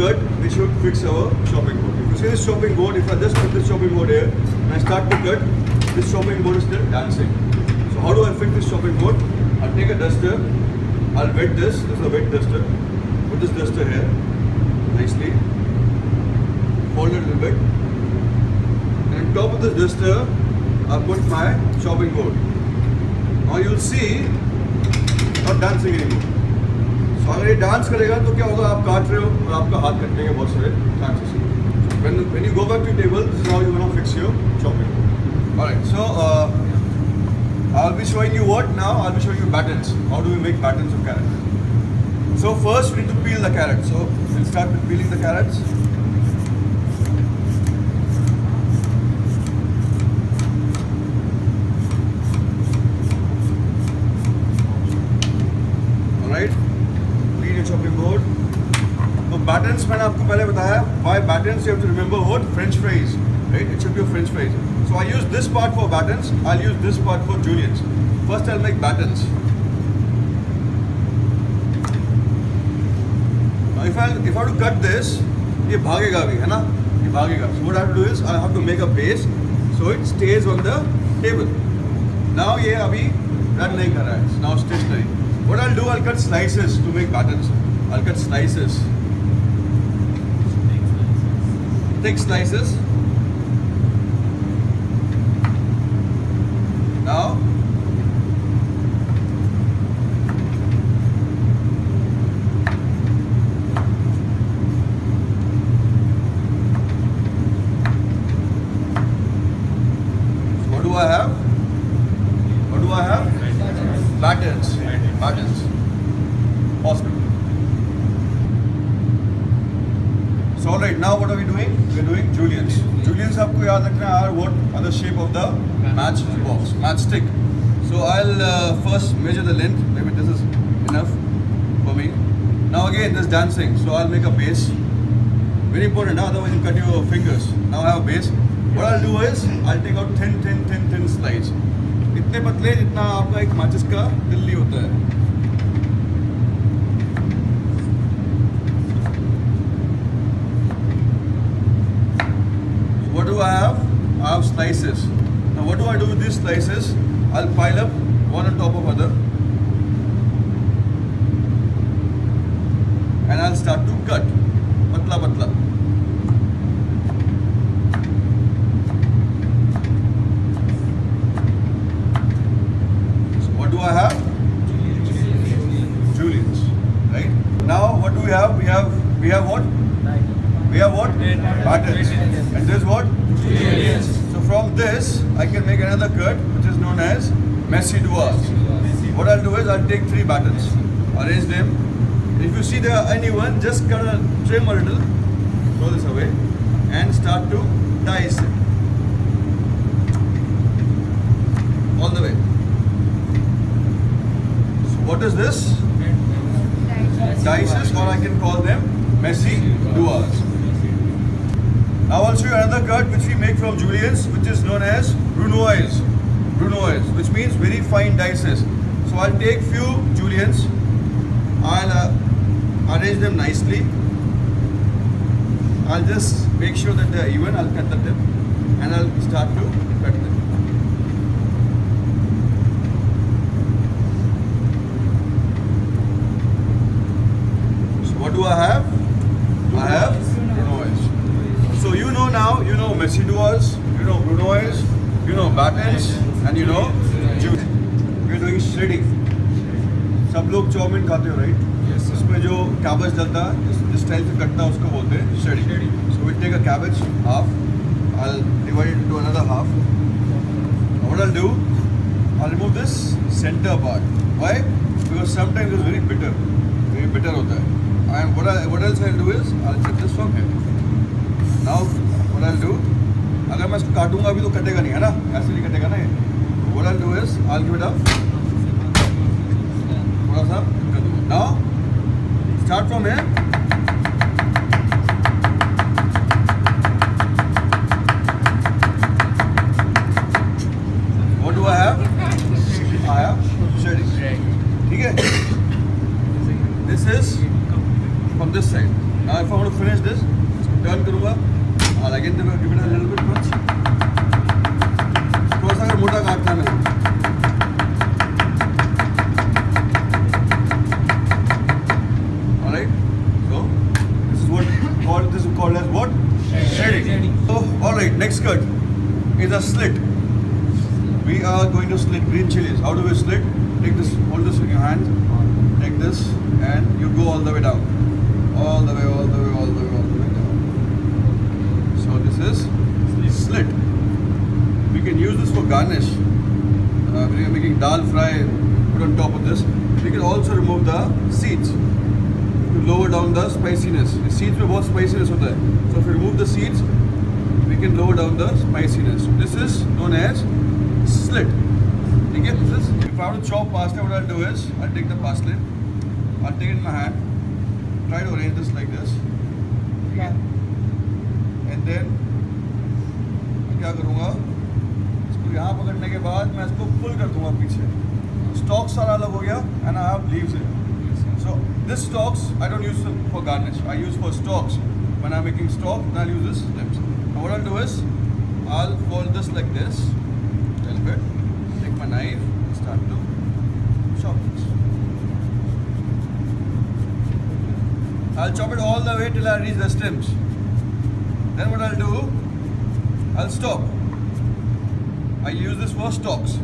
cut which should fix our chopping board. If you see this chopping board, if I just put this chopping board here and I start to cut, this chopping board is still dancing. So how do I fix this chopping board? I'll take a duster, I'll wet this. This is a wet duster. Put this duster here nicely, fold it a little bit, and on top of this duster I'll put my chopping board. Now you'll see not dancing anymore. So अगर ये dance करेगा तो क्या होगा, आप काट रहे हो और आपका हाथ कटने के बहुत सारे chances हैं. When you go back to your table, this is how you want to fix your chopping board. Alright, so I'll be showing you what now. I'll be showing you battens. How do we make battens of carrot? So first we need to peel the carrot. So we'll start with peeling the carrots. Alright, clean your chopping board. So battens मैंने आपको पहले बताया. Why battens? You have to remember what? French fries. Right? It should be a French fries. So I use this part for battens. I'll use this part for juliennes. First I'll make battens. Now if I have to cut this, ये भागेगा भी है ना? ये भागेगा. So what I have to do is I have to make a base so it stays on the table. Now ये अभी run नहीं कर रहा है. It's now stationary. What I'll do, I'll cut slices to make battens. I'll cut slices. Thick slices. Now what do I have? What do I have? Battens. Battens. Awesome. So alright, now what are we doing? We're doing juliennes. Juliennes आपको याद रखना are what are the shape of the matchbox, matchstick. So I'll first measure the length. Maybe this is enough for me. Now again, this dancing. So I'll make a base. Very important. Now otherwise you cut your fingers. Now I have a base. What I'll do is I'll take out thin slides. इतने पतले जितना आपका एक माचिस का तिल्ली होता है. What do I have? I have slices. Now what do I do with these slices? I'll pile up one on top of other and I'll start to cut. Patla patla. So what do I have? Juliennes. Right? Now what do we have? We have what? We have what? Battens. And this what? Juliennes. So from this, I can make another cut which is known as messy doigts. What I'll do is I'll take 3 battens, arrange them. If you see there are anyone, just kind of trim a little, throw this away, and start to dice it. All the way. So what is this? Dices, or I can call them messy doigts. Now I'll show you another cut which we make from juliennes, which is known as brunoise. Brunoise, which means very fine dices. So I'll take few juliennes, I'll arrange them nicely. I'll just make sure that they're even. I'll cut the tip and I'll start to cut them. So what do I have? I have brunoise. So you know now, you know messy doigts, you know brunoise, you know battens, and you know juliennes. We're doing shredding. सब लोग chowmein खाते हो, right? इसमें जो cabbage डलता है, जिस style से कटता है उसको बोलते हैं shredding. So we take a cabbage, half. I'll divide it into another half. What I'll do, I'll remove this center part. Why? Because sometimes it's very bitter. Very bitter होता है. And what else I'll do is I'll cut this from here. Now what I'll do, अगर मैं इसको काटूंगा अभी तो कटेगा नहीं, है ना? ऐसे नहीं कटेगा ना ये. What I'll do is I'll give it up. थोड़ा सा कर दूँगा. Now start from here. What do I have? I have shredding. ठीक है? This is from this side. Now if I want to finish turn करूँगा और again give it a little bit much, थोड़ा सा अगर मोटा काटना है alright. So this is called as what? Shredding. So alright, next cut is a slit. We are going to slit green chilies. How do we slit? Take this, hold this in your hand, take this and you go all the way down. All the way, all the way, all the way, all the way down. So this is slit. We can use this for garnish. When you're making dal fry, put on top of this. We can also remove the seeds to lower down the spiciness. The seeds में बहुत spiciness होता है. So if we remove the seeds, we can lower down the spiciness. This is known as slit. ठीक है? This is. If I want to chop parsley, what I'll do is I'll take the parsley, I'll take it in my hand, try to arrange this like this. ठीक है? And then मैं क्या करूँगा? इसको यहाँ पकड़ने के बाद मैं इसको pull कर दूँगा पीछे. Stalk सारा अलग हो गया and I have leaves here. So this stalks I don't use for garnish. I use for stalks. When I'm making stalk, then I'll use this stems. Now what I'll do is I'll fold this like this, a little bit. Take my knife and start to chop this. I'll chop it all the way till I reach the stems. Then what I'll do, I'll stop. I'll use this for stalks.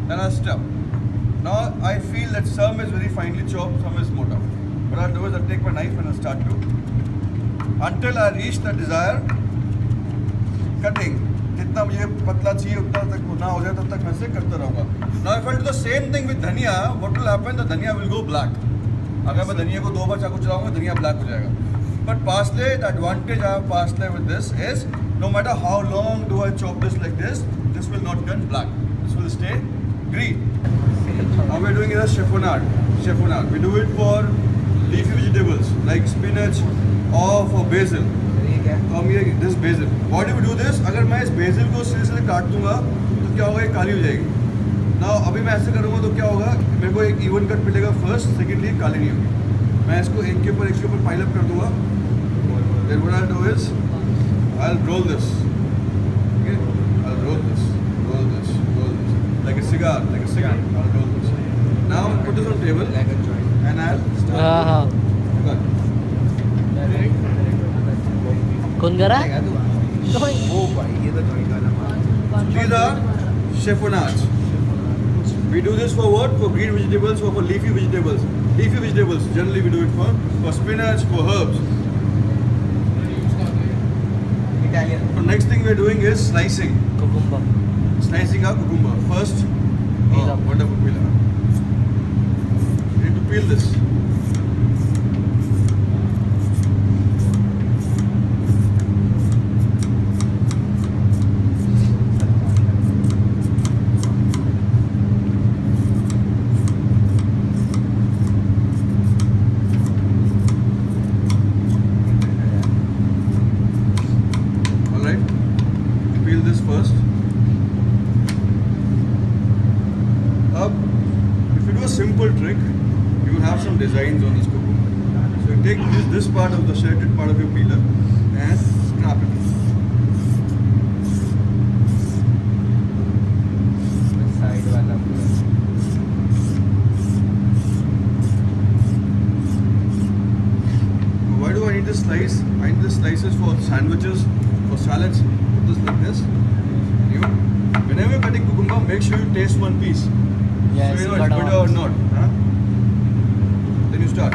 Then I'll stop. Now I feel that some is very finely chopped, some is mota. What I'll do is I'll take my knife and I'll start to until I reach the desired cutting. जितना मुझे पतला चाहिए उतना तक ना हो जाए तब तक मैं से करता रहूँगा. Now if I do the same thing with धनिया, what will happen? The धनिया will go black. अगर मैं धनिया को 2 बार चाकू चलाऊँगा धनिया black हो जाएगा. But parsley, the advantage of parsley with this is no matter how long do I chop this like this will not turn black. This will stay green. Now we're doing it as chiffonade. Chiffonade. We do it for leafy vegetables like spinach or for basil. तो हम ये this basil. Why do we do this? अगर मैं इस basil को सीधे काट दूंगा तो क्या होगा? ये काली हो जाएगी. Now अभी मैं ऐसे करूँगा तो क्या होगा? मेरे को एक even cut मिलेगा first, secondly काली नहीं होगी. मैं इसको एक के ऊपर pile up कर दूंगा. Then what I'll do is I'll roll this. Okay? I'll roll this. Like a cigar. I'll roll this. Now I'll put this on table and I'll start. कौन करा? These are chiffonades. We do this for what? For green vegetables or for leafy vegetables. Leafy vegetables. Generally we do it for spinach, for herbs. Italian. So next thing we're doing is slicing. Cucumber. Slicing our cucumber. First, Peel up. wonderful peeler. You need to peel this. Alright, peel this first. If you do a simple trick, you will have some designs on this cucumber. So you take this part of the shredded part of your peeler and scrap it. Side वाला. Why do I need this slice? I need this slices for sandwiches, for salads. Put this like this. Whenever you're cutting cucumber, make sure you taste one piece. Yes, So you know it's bitter or not. Huh? Then you start.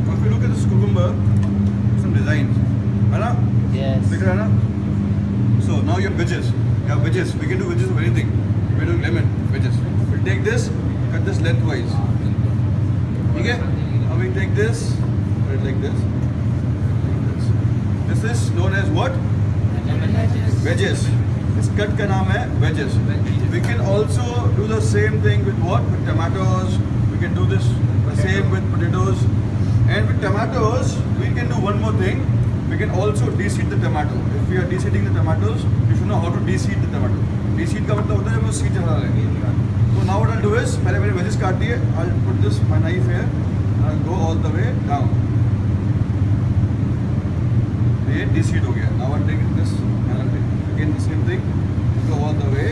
Now if you look at this cucumber, some designs. Anna? Yes. Look at Anna. So now you have wedges. You have wedges. We can do wedges of anything. We're doing lemon wedges. We'll take this, cut this lengthwise. Okay? Now we take this, put it like this. Like this. This is known as what? Wedges. This cut का नाम है wedges. We can also do the same thing with what? With tomatoes. We can do this the same with potatoes. And with tomatoes, we can do one more thing. We can also de-seed the tomato. If we are de-seeding the tomatoes, you should know how to de-seed the tomato. De-seed का मतलब होता है जब वो seed हटा लेंगे. So now what I'll do is, पहले मैंने wedges काट दिए. I'll put this my knife here. I'll go all the way down. deseed हो गया. Now I'll take this and I'll take again the same thing, go all the way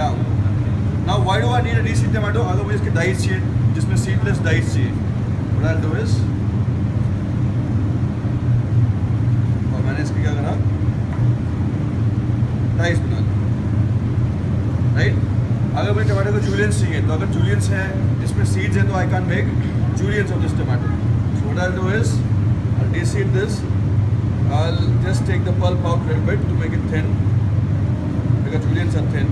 down. Now why do I need a deseed tomato? अगर मुझे इसके dice चाहिए, जिसमें seedless dice चाहिए, what I'll do is, और मैंने इसके क्या करा, डाइस बना दिया, राइट? अगर मुझे टमाटो को जूलियंस चाहिए, तो अगर जूलियंस है, इसमें सीड्स हैं, तो I can't make julienne of this tomato. So what I'll do is, I'll deseed this. I'll just take the pulp out a little bit to make it thin, because juliennes are thin.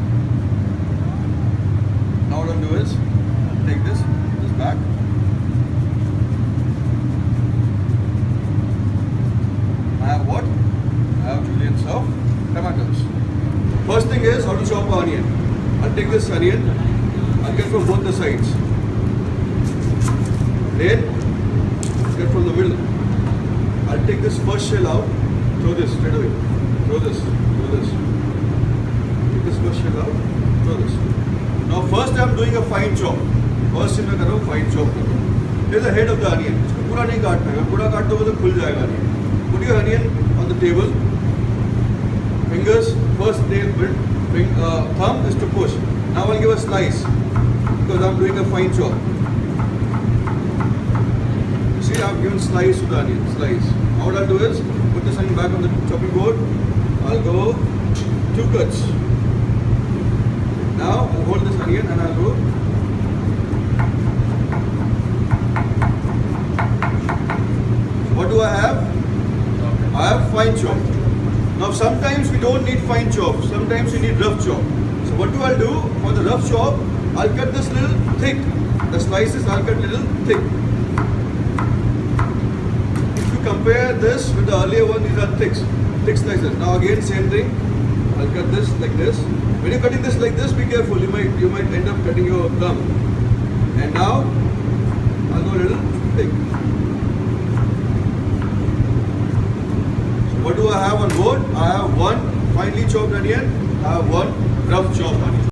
Now what I'll do is, I'll take this back. I have what? I have juliennes of tomatoes. First thing is how to chop an onion. I'll take this onion, I'll get from both the sides. Then get from the middle. I'll take this first shell out, throw this straight away. Throw this, throw this. Take this first shell out, throw this. Now first I'm doing a fine chop. First मैं कर रहा हूँ fine chop कर रहा हूँ. Here's the head of the onion. इसको पूरा नहीं काटना है. अगर पूरा काट दोगे तो खुल जाएगा onion. Put your onion on the table. Fingers, first nail bit, thumb is to push. Now I'll give a slice because I'm doing a fine chop. See, I've given slice to the onion, slice. Now what I'll do is, put this onion back on the chopping board. I'll go 2 cuts. Now I'll hold this onion and I'll go. So what do I have? I have fine chop. Now sometimes we don't need fine chop, sometimes we need rough chop. So what do I do? For the rough chop, I'll cut this little thick. The slices I'll cut little thick. If you compare this with the earlier one, these are thick slices. Now again same thing. I'll cut this like this. When you're cutting this like this, be careful. You might end up cutting your thumb. And now I'll go a little thick. What do I have on board? I have one finely chopped onion, I have one rough chopped onion.